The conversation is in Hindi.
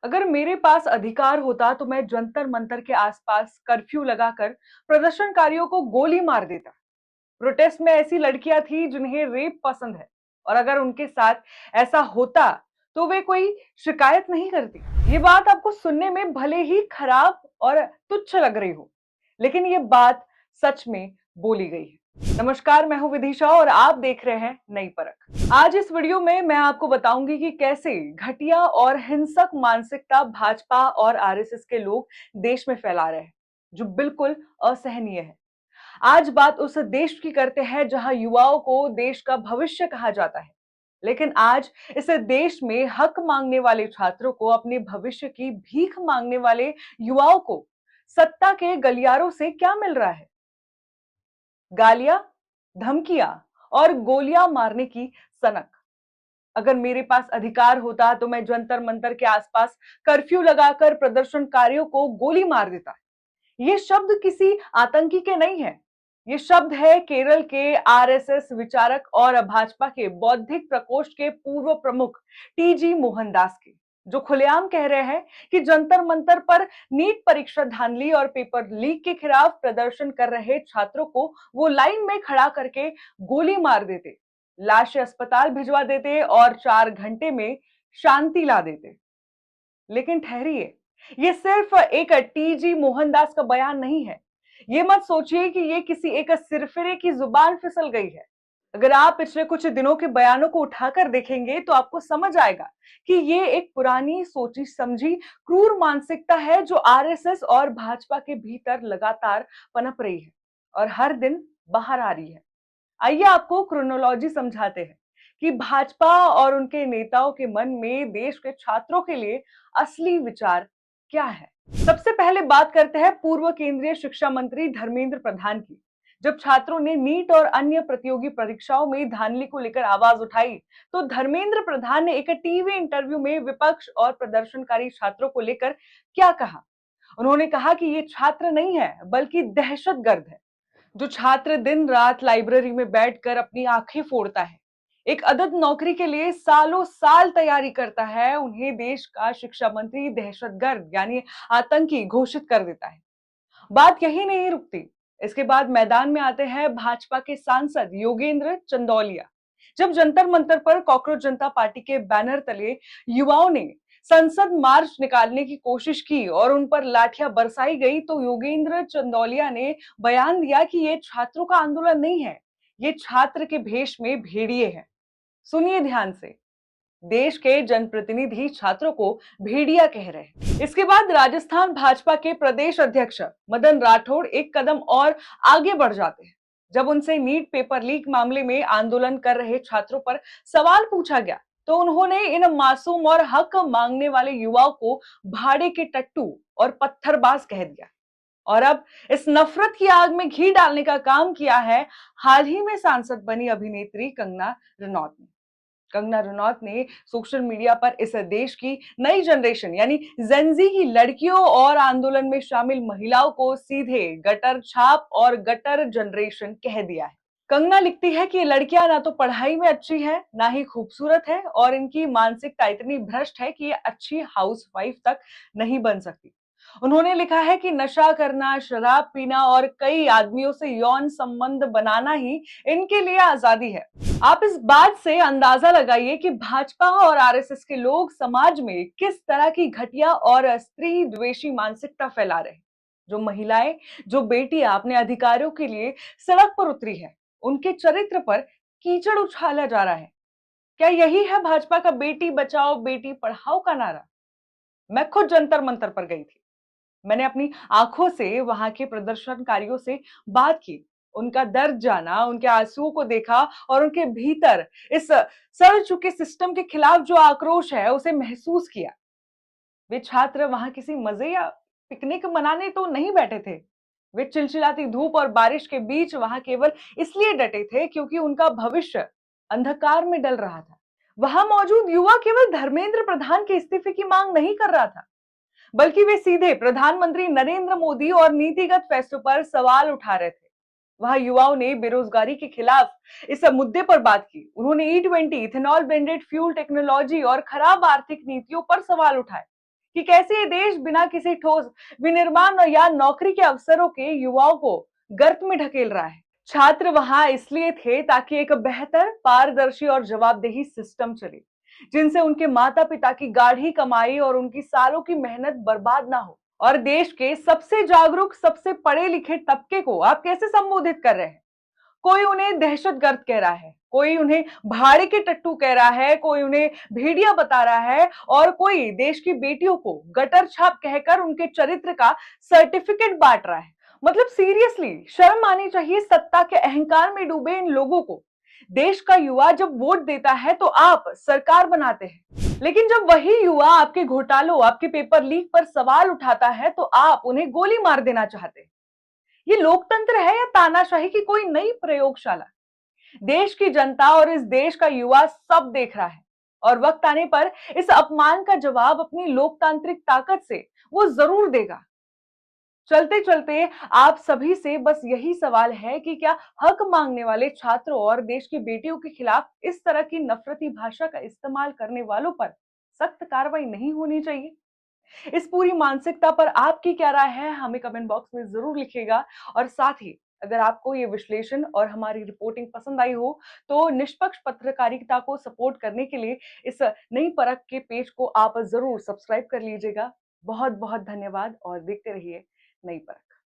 अगर मेरे पास अधिकार होता तो मैं जंतर मंतर के आसपास कर्फ्यू लगाकर प्रदर्शनकारियों को गोली मार देता। प्रोटेस्ट में ऐसी लड़कियां थी जिन्हें रेप पसंद है, और अगर उनके साथ ऐसा होता तो वे कोई शिकायत नहीं करती। ये बात आपको सुनने में भले ही खराब और तुच्छ लग रही हो, लेकिन ये बात सच में बोली गई है। नमस्कार, मैं हूं विदिशा और आप देख रहे हैं नई परख। आज इस वीडियो में मैं आपको बताऊंगी कि कैसे घटिया और हिंसक मानसिकता भाजपा और आरएसएस के लोग देश में फैला रहे हैं, जो बिल्कुल असहनीय है। आज बात उस देश की करते हैं जहां युवाओं को देश का भविष्य कहा जाता है, लेकिन आज इस देश में हक मांगने वाले छात्रों को, अपने भविष्य की भीख मांगने वाले युवाओं को सत्ता के गलियारों से क्या मिल रहा है? गालियां, धमकियां और गोलियां मारने की सनक। अगर मेरे पास अधिकार होता तो मैं जंतर मंतर के आसपास कर्फ्यू लगाकर प्रदर्शनकारियों को गोली मार देता। ये शब्द किसी आतंकी के नहीं है। ये शब्द है केरल के आरएसएस विचारक और भाजपा के बौद्धिक प्रकोष्ठ के पूर्व प्रमुख टीजी मोहनदास के, जो खुलेआम कह रहे हैं कि जंतर मंतर पर नीट परीक्षा धांधली और पेपर लीक के खिलाफ प्रदर्शन कर रहे छात्रों को वो लाइन में खड़ा करके गोली मार देते, लाश अस्पताल भिजवा देते और 4 घंटे में शांति ला देते। लेकिन ठहरिए, ये सिर्फ एक टीजी मोहनदास का बयान नहीं है। ये मत सोचिए कि ये किसी एक सिरफिरे की जुबान फिसल गई है। अगर आप पिछले कुछ दिनों के बयानों को उठाकर देखेंगे तो आपको समझ आएगा कि ये एक पुरानी सोची समझी क्रूर मानसिकता है जो आरएसएस और भाजपा के भीतर लगातार पनप रही है और हर दिन बाहर आ रही है। आइए आपको क्रोनोलॉजी समझाते हैं कि भाजपा और उनके नेताओं के मन में देश के छात्रों के लिए असली विचार क्या है। सबसे पहले बात करते हैं पूर्व केंद्रीय शिक्षा मंत्री धर्मेंद्र प्रधान की। जब छात्रों ने नीट और अन्य प्रतियोगी परीक्षाओं में धांधली को लेकर आवाज उठाई, तो धर्मेंद्र प्रधान ने एक टीवी इंटरव्यू में विपक्ष और प्रदर्शनकारी छात्रों को लेकर क्या कहा। उन्होंने कहा कि ये छात्र नहीं है, बल्कि दहशतगर्द है। जो छात्र दिन रात लाइब्रेरी में बैठकर अपनी आंखें फोड़ता है, एक अदद नौकरी के लिए सालों साल तैयारी करता है, उन्हें देश का शिक्षा मंत्री दहशतगर्द यानी आतंकी घोषित कर देता है। बात यही नहीं रुकती। इसके बाद मैदान में आते हैं भाजपा के सांसद योगेंद्र चंदौलिया। जब जंतर मंतर पर कॉकरोच जनता पार्टी के बैनर तले युवाओं ने संसद मार्च निकालने की कोशिश की और उन पर लाठियां बरसाई गई, तो योगेंद्र चंदौलिया ने बयान दिया कि ये छात्रों का आंदोलन नहीं है, ये छात्र के भेष में भेड़िए हैं। सुनिए ध्यान से, देश के जनप्रतिनिधि छात्रों को भेड़िया कह रहे हैं। इसके बाद राजस्थान भाजपा के प्रदेश अध्यक्ष मदन राठौड़ एक कदम और आगे बढ़ जाते हैं। जब उनसे नीट पेपर लीक मामले में आंदोलन कर रहे छात्रों पर सवाल पूछा गया, तो उन्होंने इन मासूम और हक मांगने वाले युवाओं को भाड़े के टट्टू और पत्थरबाज कह दिया। और अब इस नफरत की आग में घी डालने का काम किया है हाल ही में सांसद बनी अभिनेत्री कंगना रनौत ने। कंगना रनौत ने सोशल मीडिया पर इस देश की नई जनरेशन यानी जेनजी की लड़कियों और आंदोलन में शामिल महिलाओं को सीधे गटर छाप और गटर जनरेशन कह दिया है। कंगना लिखती है कि ये लड़कियां ना तो पढ़ाई में अच्छी है, ना ही खूबसूरत है, और इनकी मानसिकता इतनी भ्रष्ट है कि ये अच्छी हाउसवाइफ तक नहीं बन सकती। उन्होंने लिखा है कि नशा करना, शराब पीना और कई आदमियों से यौन संबंध बनाना ही इनके लिए आजादी है। आप इस बात से अंदाजा लगाइए कि भाजपा और आरएसएस के लोग समाज में किस तरह की घटिया और स्त्री द्वेषी मानसिकता फैला रहे हैं। जो महिलाएं, जो बेटियां अपने अधिकारों के लिए सड़क पर उतरी है, उनके चरित्र पर कीचड़ उछाला जा रहा है। क्या यही है भाजपा का बेटी बचाओ बेटी पढ़ाओ का नारा? मैं खुद जंतर मंतर पर गई थी। मैंने अपनी आंखों से वहां के प्रदर्शनकारियों से बात की, उनका दर्द जाना, उनके आंसुओं को देखा और उनके भीतर इस सड़ चुके सिस्टम के खिलाफ जो आक्रोश है उसे महसूस किया। वे छात्र वहां किसी मजे या पिकनिक मनाने तो नहीं बैठे थे। वे चिलचिलाती धूप और बारिश के बीच वहां केवल इसलिए डटे थे क्योंकि उनका भविष्य अंधकार में डल रहा था। वहां मौजूद युवा केवल धर्मेंद्र प्रधान के इस्तीफे की मांग नहीं कर रहा था, बल्कि वे सीधे प्रधानमंत्री नरेंद्र मोदी और नीतिगत फैसलों पर सवाल उठा रहे थे। वहां युवाओं ने बेरोजगारी के खिलाफ इस मुद्दे पर बात की। उन्होंने E20, ethanol blended fuel technology और खराब आर्थिक नीतियों पर सवाल उठाए कि कैसे ये देश बिना किसी ठोस विनिर्माण या नौकरी के अवसरों के युवाओं को गर्त में ढकेल रहा है। छात्र वहां इसलिए थे ताकि एक बेहतर, पारदर्शी और जवाबदेही सिस्टम चले, जिनसे उनके माता पिता की गाढ़ी कमाई और उनकी सालों की मेहनत बर्बाद ना हो। और देश के सबसे जागरूक, सबसे पढ़े लिखे तबके को आप कैसे संबोधित कर रहे हैं? कोई उन्हें दहशतगर्द कह रहा है, कोई उन्हें भाड़े के टट्टू कह रहा है, कोई उन्हें भेड़िया बता रहा है और कोई देश की बेटियों को गटर छाप कहकर उनके चरित्र का सर्टिफिकेट बांट रहा है। मतलब सीरियसली शर्म आनी चाहिए सत्ता के अहंकार में डूबे इन लोगों को। देश का युवा जब वोट देता है तो आप सरकार बनाते हैं, लेकिन जब वही युवा आपके घोटालों, आपके पेपर लीक पर सवाल उठाता है तो आप उन्हें गोली मार देना चाहते हैं। ये लोकतंत्र है या तानाशाही की कोई नई प्रयोगशाला? देश की जनता और इस देश का युवा सब देख रहा है और वक्त आने पर इस अपमान का जवाब अपनी लोकतांत्रिक ताकत से वो जरूर देगा। चलते चलते आप सभी से बस यही सवाल है कि क्या हक मांगने वाले छात्रों और देश की बेटियों के खिलाफ इस तरह की नफरती भाषा का इस्तेमाल करने वालों पर सख्त कार्रवाई नहीं होनी चाहिए? इस पूरी मानसिकता पर आपकी क्या राय है, हमें कमेंट बॉक्स में जरूर लिखिएगा। और साथ ही अगर आपको ये विश्लेषण और हमारी रिपोर्टिंग पसंद आई हो तो निष्पक्ष पत्रकारिता को सपोर्ट करने के लिए इस नई परख के पेज को आप जरूर सब्सक्राइब कर लीजिएगा। बहुत बहुत धन्यवाद और देखते रहिए नई परख।